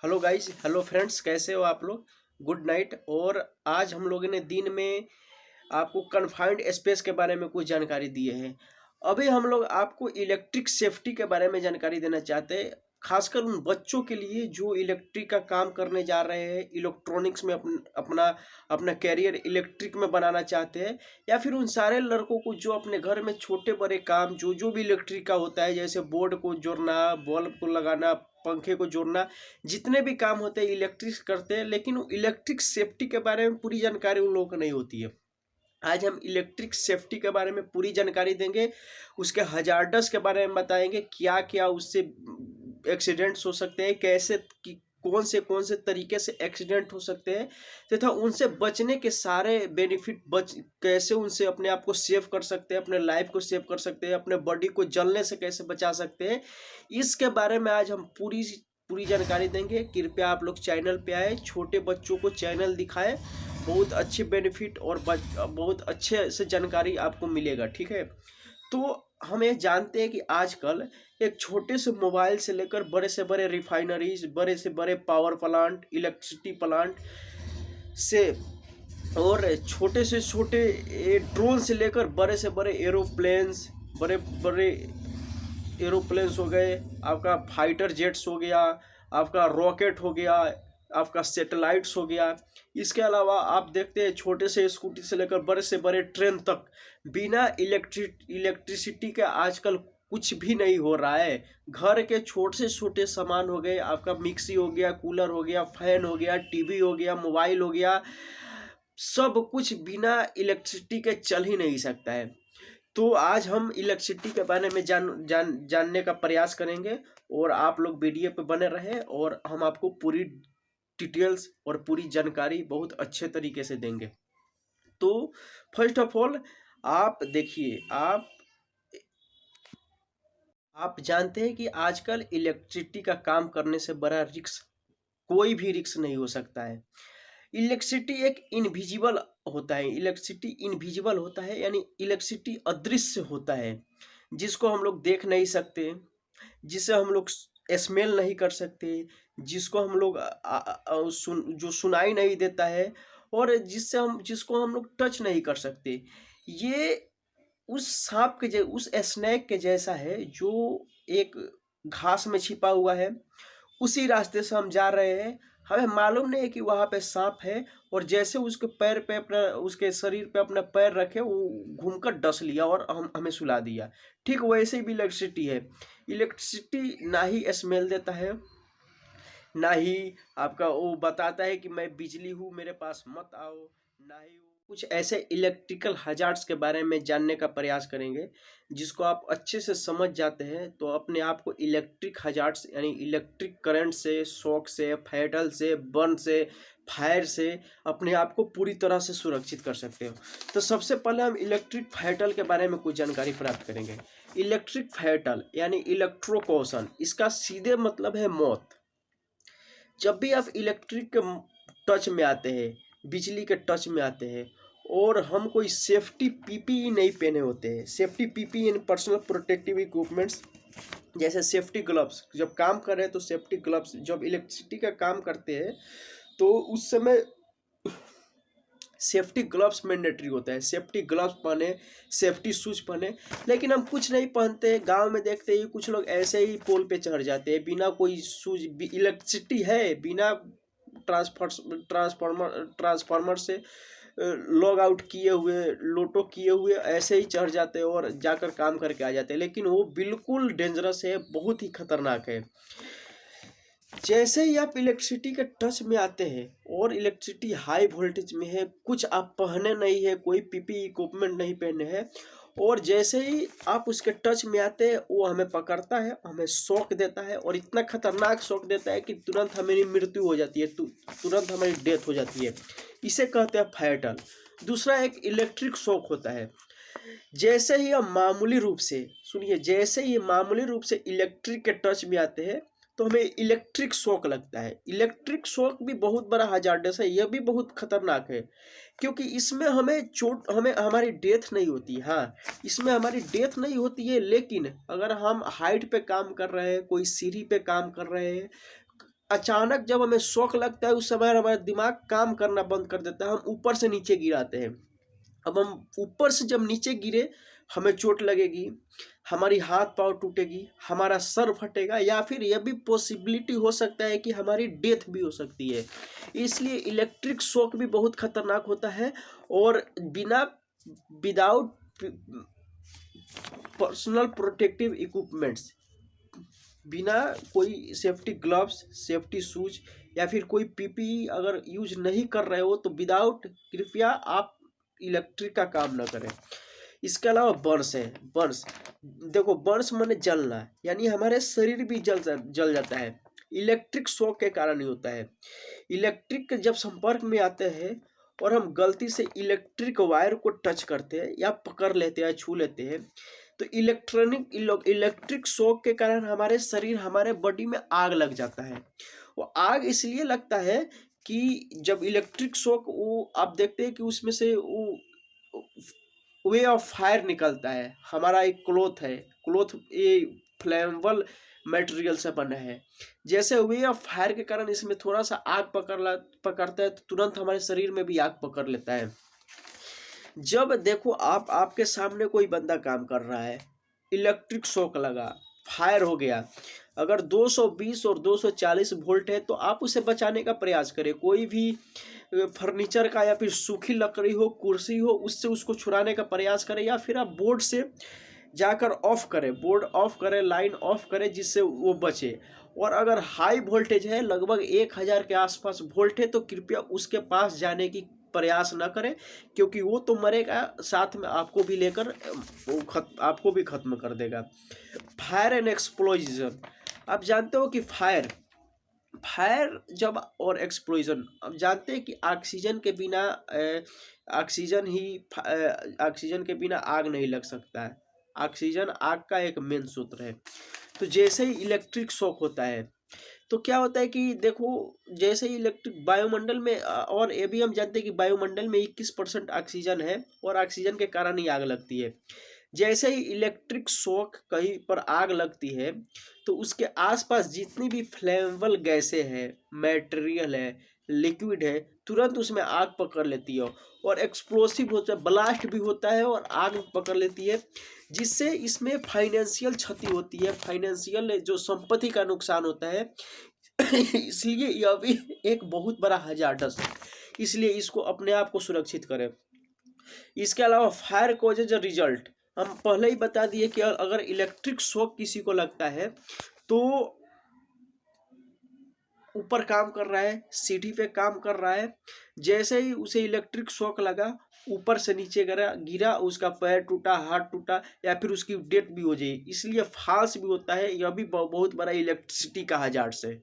Hello guys, hello friends, कैसे हो आप लोग। Good night. और आज हम लोगों ने दिन में आपको कन्फाइंड स्पेस के बारे में कुछ जानकारी दी है। अभी हम लोग आपको इलेक्ट्रिक सेफ्टी के बारे में जानकारी देना चाहते हैं, खासकर उन बच्चों के लिए जो इलेक्ट्रिक का काम करने जा रहे हैं, इलेक्ट्रॉनिक्स में अपना अपना कैरियर इलेक्ट्रिक में बनाना चाहते हैं, या फिर उन सारे लड़कों को जो अपने घर में छोटे बड़े काम जो भी इलेक्ट्रिक का होता है, जैसे बोर्ड को जोड़ना, बल्ब को लगाना, पंखे को जोड़ना, जितने भी काम होते हैं इलेक्ट्रिक करते हैं, लेकिन इलेक्ट्रिक सेफ्टी के बारे में पूरी जानकारी उन लोगों को नहीं होती है। आज हम इलेक्ट्रिक सेफ्टी के बारे में पूरी जानकारी देंगे, उसके हजार्डस के बारे में बताएंगे, क्या क्या उससे एक्सीडेंट्स हो सकते हैं, कैसे कि कौन से तरीके से एक्सीडेंट हो सकते हैं, तथा उनसे बचने के सारे बेनिफिट, कैसे उनसे अपने आप को सेव कर सकते हैं, अपने लाइफ को सेव कर सकते हैं, अपने बॉडी को जलने से कैसे बचा सकते हैं, इसके बारे में आज हम पूरी पूरी जानकारी देंगे। कृपया आप लोग चैनल पे आए, छोटे बच्चों को चैनल दिखाएं, बहुत अच्छे बेनिफिट और बहुत अच्छे से जानकारी आपको मिलेगा। ठीक है, तो हम ये जानते हैं कि आजकल एक छोटे से मोबाइल से लेकर बड़े से बड़े रिफाइनरीज, बड़े से बड़े पावर प्लांट, इलेक्ट्रिसिटी प्लांट से, और छोटे से छोटे ड्रोन से लेकर बड़े से बड़े एरोप्लेन्स, बड़े बड़े एरोप्लेन्स हो गए, आपका फाइटर जेट्स हो गया, आपका रॉकेट हो गया, आपका सैटेलाइट्स हो गया। इसके अलावा आप देखते हैं छोटे से स्कूटी से लेकर बड़े से बड़े ट्रेन तक, बिना इलेक्ट्रिसिटी के आजकल कुछ भी नहीं हो रहा है। घर के छोटे से छोटे सामान हो गए, आपका मिक्सी हो गया, कूलर हो गया, फैन हो गया, टीवी हो गया, मोबाइल हो गया, सब कुछ बिना इलेक्ट्रिसिटी के चल ही नहीं सकता है। तो आज हम इलेक्ट्रिसिटी के बारे में जानने का प्रयास करेंगे, और आप लोग वीडियो पे बने रहे, और हम आपको पूरी डिटेल्स और पूरी जानकारी बहुत अच्छे तरीके से देंगे। तो फर्स्ट ऑफ ऑल आप देखिए, आप जानते हैं कि आजकल इलेक्ट्रिसिटी का काम करने से बड़ा रिस्क, कोई भी रिस्क नहीं हो सकता है। इलेक्ट्रिसिटी एक इनविजिबल होता है, इलेक्ट्रिसिटी इनविजिबल होता है, यानी इलेक्ट्रिसिटी अदृश्य होता है, जिसको हम लोग देख नहीं सकते, जिसे हम लोग स्मेल नहीं कर सकते, जिसको हम लोग जो सुनाई नहीं देता है, और जिसको हम लोग टच नहीं कर सकते। ये उस सांप के उस स्नेक के जैसा है जो एक घास में छिपा हुआ है। उसी रास्ते से हम जा रहे हैं, हमें मालूम नहीं है कि वहाँ पे सांप है, और जैसे उसके पैर पे अपना, उसके शरीर पे अपना पैर रखे, वो घूमकर डस लिया और हमें सुला दिया। ठीक वैसे भी इलेक्ट्रिसिटी है। इलेक्ट्रिसिटी ना ही स्मेल देता है, ना ही आपका वो बताता है कि मैं बिजली हूँ, मेरे पास मत आओ, ना ही कुछ ऐसे इलेक्ट्रिकल हजार्ड्स के बारे में जानने का प्रयास करेंगे, जिसको आप अच्छे से समझ जाते हैं तो अपने आप को इलेक्ट्रिक हजार्ड्स यानी इलेक्ट्रिक करंट से, शॉक से, फैटल से, बर्न से, फायर से अपने आप को पूरी तरह से सुरक्षित कर सकते हो। तो सबसे पहले हम इलेक्ट्रिक फैटल के बारे में कुछ जानकारी प्राप्त करेंगे। इलेक्ट्रिक फैटल यानी इलेक्ट्रोक्यूशन, इसका सीधे मतलब है मौत। जब भी आप इलेक्ट्रिक के टच में आते हैं, बिजली के टच में आते हैं, और हम कोई सेफ्टी पीपीई नहीं पहने होते हैं, सेफ्टी पीपीई यानी पर्सनल प्रोटेक्टिव इक्विपमेंट्स, जैसे सेफ्टी ग्लव्स, जब काम कर रहे हैं तो सेफ्टी ग्लव्स, जब इलेक्ट्रिसिटी का काम करते हैं तो उस समय सेफ्टी ग्लव्स मैंडेटरी होता है। सेफ्टी ग्लव्स पहने, सेफ्टी शूज पहने, लेकिन हम कुछ नहीं पहनते। गांव में देखते ही कुछ लोग ऐसे ही पोल पे चढ़ जाते हैं बिना कोई शूज, इलेक्ट्रिसिटी है, बिना ट्रांसफार्मर से लॉग आउट किए हुए, लोटो किए हुए ऐसे ही चढ़ जाते हैं और जाकर काम करके आ जाते हैं, लेकिन वो बिल्कुल डेंजरस है, बहुत ही खतरनाक है। जैसे ही आप इलेक्ट्रिसिटी के टच में आते हैं और इलेक्ट्रिसिटी हाई वोल्टेज में है, कुछ आप पहने नहीं है, कोई पीपी इक्विपमेंट नहीं पहने हैं, और जैसे ही आप उसके टच में आते हैं वो हमें पकड़ता है, हमें शॉक देता है, और इतना खतरनाक शॉक देता है कि तुरंत हमारी मृत्यु हो जाती है, तुरंत हमारी डेथ हो जाती है। इसे कहते हैं फैटल। दूसरा एक इलेक्ट्रिक शॉक होता है। जैसे ही हम मामूली रूप से, सुनिए, जैसे ही मामूली रूप से इलेक्ट्रिक के टच में आते हैं तो हमें इलेक्ट्रिक शॉक लगता है। इलेक्ट्रिक शॉक भी बहुत बड़ा हजार्डस है, यह भी बहुत खतरनाक है, क्योंकि इसमें हमें हमारी डेथ नहीं होती। हाँ, इसमें हमारी डेथ नहीं होती है, लेकिन अगर हम हाइट पे काम कर रहे हैं, कोई सीढ़ी पे काम कर रहे हैं, अचानक जब हमें शॉक लगता है उस समय हमारा दिमाग काम करना बंद कर देता है, हम ऊपर से नीचे गिराते हैं। अब हम ऊपर से जब नीचे गिरे, हमें चोट लगेगी, हमारी हाथ पाँव टूटेगी, हमारा सर फटेगा, या फिर यह भी पॉसिबिलिटी हो सकता है कि हमारी डेथ भी हो सकती है। इसलिए इलेक्ट्रिक शॉक भी बहुत खतरनाक होता है, और विदाउट पर्सनल प्रोटेक्टिव इक्विपमेंट्स, बिना कोई सेफ्टी ग्लव्स, सेफ्टी शूज या फिर कोई पीपीई अगर यूज नहीं कर रहे हो तो विदाउट, कृपया आप इलेक्ट्रिक का काम ना करें। इसके अलावा बर्न्स है। बर्न्स, देखो बर्न्स माने जलना, यानी हमारे शरीर भी जल जाता है, इलेक्ट्रिक शॉक के कारण ही होता है। इलेक्ट्रिक के जब संपर्क में आते हैं और हम गलती से इलेक्ट्रिक वायर को टच करते हैं या पकड़ लेते हैं, छू लेते हैं, तो इलेक्ट्रिक शॉक के कारण हमारे शरीर, हमारे बॉडी में आग लग जाता है। वो आग इसलिए लगता है कि जब इलेक्ट्रिक शॉक, वो आप देखते हैं कि उसमें से वो वे ऑफ फायर निकलता है। हमारा एक क्लोथ है, क्लोथ ये फ्लेमेबल मटेरियल से बना है। जैसे वे ऑफ फायर के कारण इसमें थोड़ा सा आग पकड़ता है तो तुरंत हमारे शरीर में भी आग पकड़ लेता है। जब देखो आपके सामने कोई बंदा काम कर रहा है, इलेक्ट्रिक शॉक लगा, फायर हो गया, अगर 220 और 240 वोल्ट है तो आप उसे बचाने का प्रयास करें। कोई भी फर्नीचर का या फिर सूखी लकड़ी हो, कुर्सी हो, उससे उसको छुड़ाने का प्रयास करें, या फिर आप बोर्ड से जाकर ऑफ करें, बोर्ड ऑफ करें, लाइन ऑफ करें, जिससे वो बचे। और अगर हाई वोल्टेज है, लगभग 1000 के आसपास वोल्ट है, तो कृपया उसके पास जाने की प्रयास ना करें, क्योंकि वो तो मरेगा, साथ में आपको भी लेकर आपको भी खत्म कर देगा। फायर एंड एक्सप्लोजन, आप जानते हो कि फायर जब और एक्सप्लोजन, अब जानते हैं कि ऑक्सीजन के बिना ऑक्सीजन के बिना आग नहीं लग सकता है। ऑक्सीजन आग का एक मेन सूत्र है। तो जैसे ही इलेक्ट्रिक शॉक होता है तो क्या होता है कि देखो, जैसे ही इलेक्ट्रिक वायुमंडल में और ये भी हम जानते हैं कि वायुमंडल में 21% ऑक्सीजन है और ऑक्सीजन के कारण ही आग लगती है। जैसे ही इलेक्ट्रिक शॉक कहीं पर आग लगती है तो उसके आसपास जितनी भी फ्लेमेबल गैसें हैं, मटेरियल है, लिक्विड है, तुरंत उसमें आग पकड़ लेती है और एक्सप्लोसिव होता है, ब्लास्ट भी होता है और आग पकड़ लेती है, जिससे इसमें फाइनेंशियल क्षति होती है, फाइनेंशियल जो संपत्ति का नुकसान होता है। इसलिए यह भी एक बहुत बड़ा हजार्डस है, इसलिए इसको अपने आप को सुरक्षित करें। इसके अलावा फायर कॉजेज रिजल्ट, हम पहले ही बता दिए कि अगर इलेक्ट्रिक शॉक किसी को लगता है तो ऊपर काम कर रहा है, सीढ़ी पे काम कर रहा है, जैसे ही उसे इलेक्ट्रिक शॉक लगा, ऊपर से नीचे गिरा, उसका पैर टूटा, हाथ टूटा, या फिर उसकी डेथ भी हो जाए। इसलिए फॉल्स भी होता है, यह भी बहुत बड़ा इलेक्ट्रिसिटी का हजार्ड है।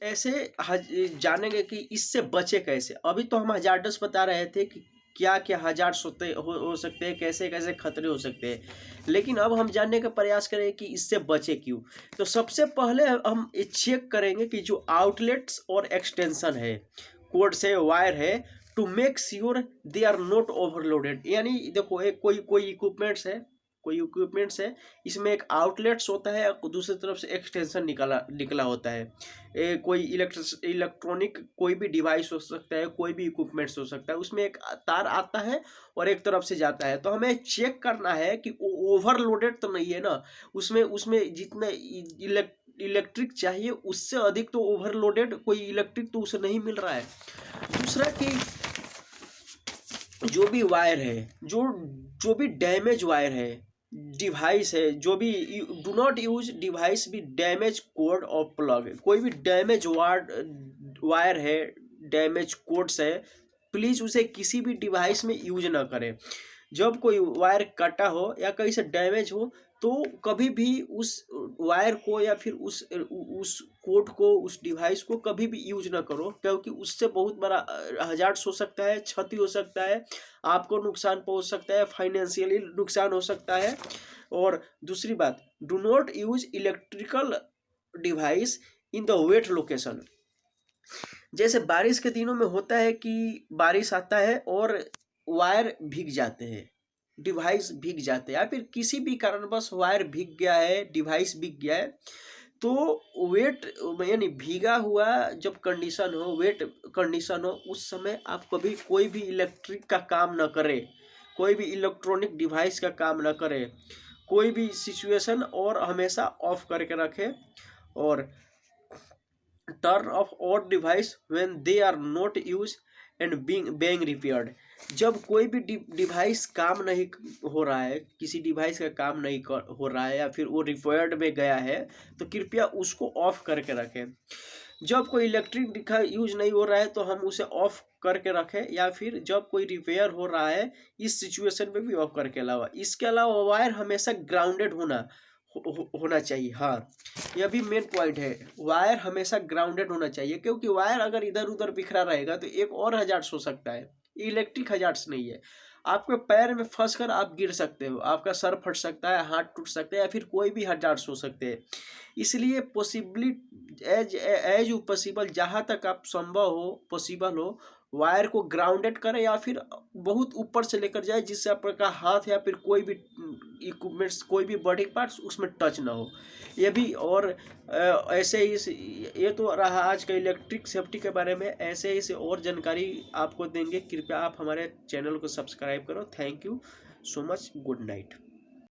ऐसे जानेंगे कि इससे बचे कैसे। अभी तो हम हजार्डस बता रहे थे कि क्या क्या हजार्ड्स हो सकते हैं, कैसे कैसे खतरे हो सकते हैं, लेकिन अब हम जानने का प्रयास करें कि इससे बचे क्यों। तो सबसे पहले हम ये चेक करेंगे कि जो आउटलेट्स और एक्सटेंशन है, कोड से वायर है, to make sure they are not overloaded. यानी देखो, एक कोई इक्विपमेंट्स है, इसमें एक आउटलेट्स होता है और दूसरी तरफ से एक्सटेंशन निकला होता है। कोई इलेक्ट्रॉनिक कोई भी डिवाइस हो सकता है, कोई भी इक्विपमेंट्स हो सकता है, उसमें एक तार आता है और एक तरफ से जाता है। तो हमें चेक करना है कि ओवरलोडेड तो नहीं है ना, उसमें जितने इलेक्ट्रिक चाहिए उससे अधिक तो ओवरलोडेड कोई इलेक्ट्रिक तो उसे नहीं मिल रहा है। दूसरा कि जो भी वायर है, जो भी डैमेज वायर है, डिवाइस है, जो भी, डू नॉट यूज डिवाइस भी डैमेज कोड और प्लग। कोई भी डैमेज वायर है, डैमेज कोड्स है, प्लीज उसे किसी भी डिवाइस में यूज ना करें। जब कोई वायर कटा हो या कहीं से डैमेज हो तो कभी भी उस वायर को या फिर उस कोड को, उस डिवाइस को कभी भी यूज ना करो, क्योंकि उससे बहुत बड़ा हजार्ड्स हो सकता है, क्षति हो सकता है, आपको नुकसान पहुंच सकता है, फाइनेंशियली नुकसान हो सकता है। और दूसरी बात, do not use electrical device in the wet location. जैसे बारिश के दिनों में होता है कि बारिश आता है और वायर भीग जाते हैं, डिवाइस भीग जाते हैं, या फिर किसी भी कारणवश वायर भीग गया है, डिवाइस भीग गया है, तो वेट यानी भीगा हुआ जब कंडीशन हो, वेट कंडीशन हो, उस समय आप कभी कोई भी इलेक्ट्रिक का काम न करें, कोई भी इलेक्ट्रॉनिक डिवाइस का काम न करें, कोई भी सिचुएशन और हमेशा ऑफ करके रखें। और turn off all device when they are not use and being repaired. जब कोई भी डिवाइस काम नहीं हो रहा है, किसी डिवाइस का काम नहीं हो रहा है या फिर वो रिपेयर्ड में गया है, तो कृपया उसको ऑफ करके रखें। जब कोई इलेक्ट्रिक यूज नहीं हो रहा है तो हम उसे ऑफ करके रखें, या फिर जब कोई रिपेयर हो रहा है इस सिचुएशन में भी ऑफ करके अलावा। इसके अलावा वायर हमेशा ग्राउंडेड होना चाहिए। हाँ, यह भी मेन पॉइंट है, वायर हमेशा ग्राउंडेड होना चाहिए, क्योंकि वायर अगर इधर उधर बिखरा रहेगा तो एक और हजार्ड्स हो सकता है, इलेक्ट्रिक हजार्ड्स नहीं है। आपके पैर में फंस कर आप गिर सकते हो, आपका सर फट सकता है, हाथ टूट सकता है, या फिर कोई भी हजार्ड्स हो सकते हैं। इसलिए एज पॉसिबल, जहाँ तक आप संभव हो, पॉसिबल हो, वायर को ग्राउंडेड करें या फिर बहुत ऊपर से लेकर जाए, जिससे आपका हाथ या फिर कोई भी इक्विपमेंट्स, कोई भी बॉडी पार्ट्स उसमें टच ना हो। ये भी और ऐसे ही ये तो रहा आज का इलेक्ट्रिक सेफ्टी के बारे में। ऐसे ही से और जानकारी आपको देंगे। कृपया आप हमारे चैनल को सब्सक्राइब करो। Thank you so much. Good night.